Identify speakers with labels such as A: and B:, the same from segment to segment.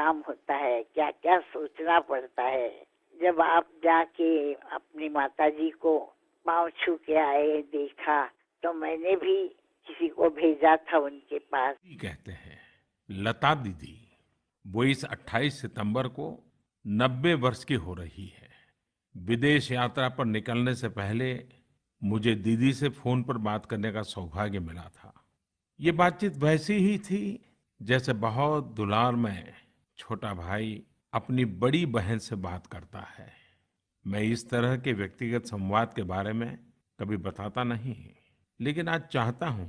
A: काम होता है, क्या क्या सोचना पड़ता है। जब आप जाके अपनी माताजी को पाँव छू के आए, देखा, तो मैंने भी किसी को भेजा था उनके पास।
B: कहते हैं लता दीदी, वो इस 28 सितंबर को 90 वर्ष की हो रही है। विदेश यात्रा पर निकलने से पहले मुझे दीदी से फोन पर बात करने का सौभाग्य मिला था। ये बातचीत वैसी ही थी जैसे बहुत दुलार में छोटा भाई अपनी बड़ी बहन से बात करता है। मैं इस तरह के व्यक्तिगत संवाद के बारे में कभी बताता नहीं, लेकिन आज चाहता हूं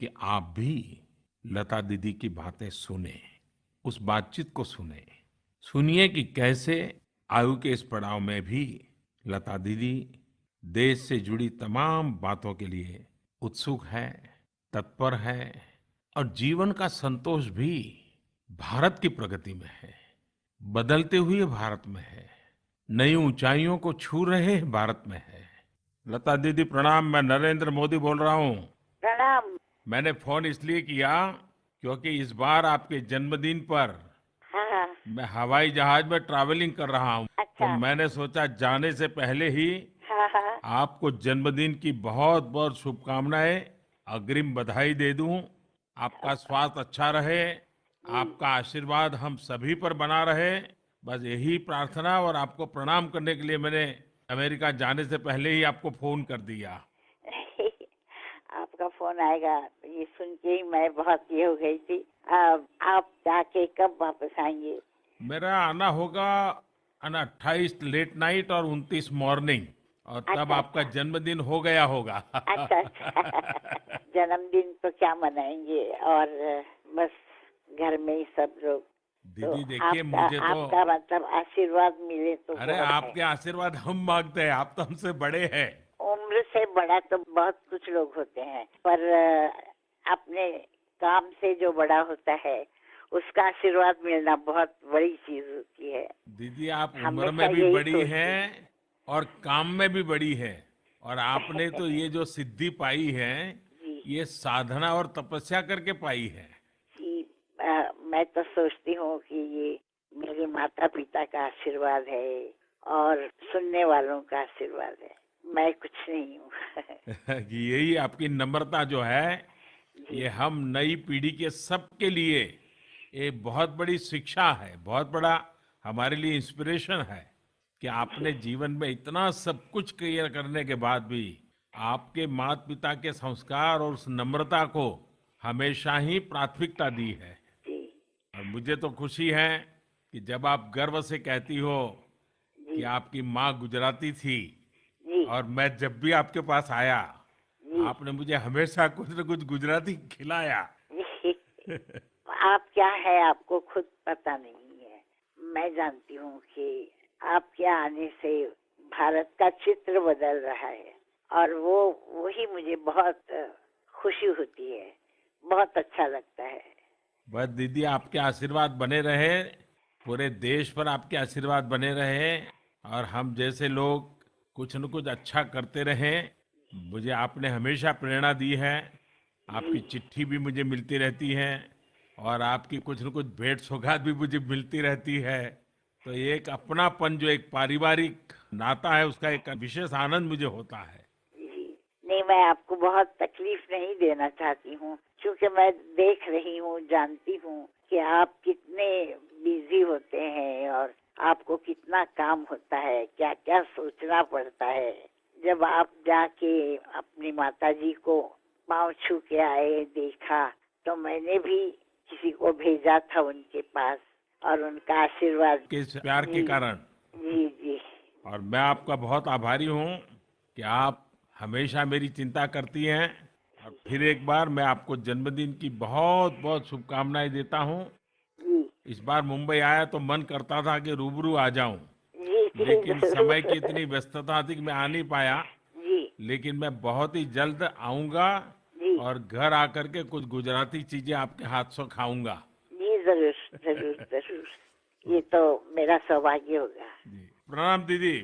B: कि आप भी लता दीदी की बातें सुने, उस बातचीत को सुने। सुनिए कि कैसे आयु के इस पड़ाव में भी लता दीदी देश से जुड़ी तमाम बातों के लिए उत्सुक है, तत्पर है और जीवन का संतोष भी भारत की प्रगति में है, बदलते हुए भारत में है, नई ऊंचाइयों को छू रहे भारत में है। लता दीदी प्रणाम, मैं नरेंद्र मोदी बोल रहा हूँ।
A: प्रणाम।
B: मैंने फोन इसलिए किया क्योंकि इस बार आपके जन्मदिन पर
A: हाँ हाँ।
B: मैं हवाई जहाज में ट्रैवलिंग कर रहा हूँ, तो
A: अच्छा।
B: मैंने सोचा जाने से पहले ही
A: हाँ हाँ।
B: आपको जन्मदिन की बहुत बहुत शुभकामनाएं, अग्रिम बधाई दे दूं। आपका स्वास्थ्य अच्छा रहे,
A: जी।
B: आपका आशीर्वाद हम सभी पर बना रहे, बस यही प्रार्थना। और आपको प्रणाम करने के लिए मैंने अमेरिका जाने से पहले ही आपको फोन कर दिया।
A: आपका फोन आएगा ये सुन के ही मैं बहुत ये हो गई थी। अब आप जाके कब वापस आएंगे?
B: मेरा आना होगा 28 लेट नाइट और 29 मॉर्निंग, और तब
A: अच्छा
B: आपका
A: अच्छा।
B: जन्मदिन हो गया होगा।
A: अच्छा अच्छा। जन्मदिन तो क्या मनाएंगे, और बस घर में ही सब लोग। तो
B: दीदी देखिए,
A: आपका
B: मुझे तो,
A: आपका मतलब आशीर्वाद मिले तो
B: अरे
A: बहुत है।
B: आपके आशीर्वाद हम मांगते हैं, आप तो हमसे बड़े हैं।
A: उम्र से बड़ा तो बहुत कुछ लोग होते हैं, पर अपने काम से जो बड़ा होता है उसका आशीर्वाद मिलना बहुत बड़ी चीज होती है।
B: दीदी आप उम्र
A: हमेशा
B: में भी
A: यही
B: बड़ी
A: सोचती हूँ।
B: हैं और काम में भी बड़ी है। और आपने तो ये जो सिद्धि पाई है,
A: जी
B: ये साधना और तपस्या करके पाई है।
A: जी। मैं तो सोचती हूँ कि ये मेरे माता पिता का आशीर्वाद है और सुनने वालों का आशीर्वाद है। मैं कुछ नहीं हूँ।
B: कि यही आपकी नम्रता जो है,
A: जी
B: ये हम नई पीढ़ी के सबके लिए एक बहुत बड़ी शिक्षा है, बहुत बड़ा हमारे लिए इंस्पिरेशन है कि
A: जी
B: आपने जीवन में इतना सब कुछ क्लियर करने के बाद भी आपके माता पिता के संस्कार और उस नम्रता को हमेशा ही प्राथमिकता दी है।
A: जी
B: और मुझे तो खुशी है कि जब आप गर्व से कहती हो
A: जी
B: कि आपकी माँ गुजराती थी,
A: जी
B: और मैं जब भी आपके पास आया
A: जी
B: आपने मुझे हमेशा कुछ न कुछ गुजराती खिलाया।
A: जी। आप क्या है आपको खुद पता नहीं है। मैं जानती हूँ कि आपके आने से भारत का चित्र बदल रहा है, और वो वही मुझे बहुत खुशी होती है, बहुत अच्छा लगता है।
B: बस दीदी आपके आशीर्वाद बने रहे, पूरे देश पर आपके आशीर्वाद बने रहे, और हम जैसे लोग कुछ न कुछ अच्छा करते रहें। मुझे आपने हमेशा प्रेरणा दी है,
A: जी
B: आपकी चिट्ठी भी मुझे मिलती रहती है, और आपकी कुछ न कुछ भेंट सौगात भी मुझे मिलती रहती है। तो ये एक अपनापन, जो एक पारिवारिक नाता है, उसका एक विशेष आनंद मुझे होता है।
A: जी। नहीं, मैं आपको बहुत तकलीफ नहीं देना चाहती हूँ, क्योंकि मैं देख रही हूँ, जानती हूँ कि आप कितने बिजी होते हैं और आपको कितना काम होता है, क्या क्या सोचना पड़ता है। जब आप जाके अपनी माताजी को पाँव छू के आए, देखा, तो मैंने भी किसी को भेजा था उनके पास, और उनका आशीर्वाद।
B: कि इस प्यार के
A: जी
B: कारण,
A: जी जी
B: और मैं आपका बहुत आभारी हूँ कि आप हमेशा मेरी चिंता करती हैं। और फिर एक बार मैं आपको जन्मदिन की बहुत बहुत शुभकामनाएं देता हूँ।
A: जी
B: इस बार मुंबई आया तो मन करता था कि रूबरू आ जाऊं,
A: जी जी।
B: लेकिन समय की
A: जरूर।
B: इतनी व्यस्तता थी कि मैं आ नहीं पाया।
A: जी
B: लेकिन मैं बहुत ही जल्द आऊंगा,
A: जी
B: और घर आकर के कुछ गुजराती चीजें आपके हाथ से खाऊंगा।
A: जी। जरूर जरूर जरूर। ये तो मेरा सौभाग्य होगा।
B: जी प्रणाम दीदी।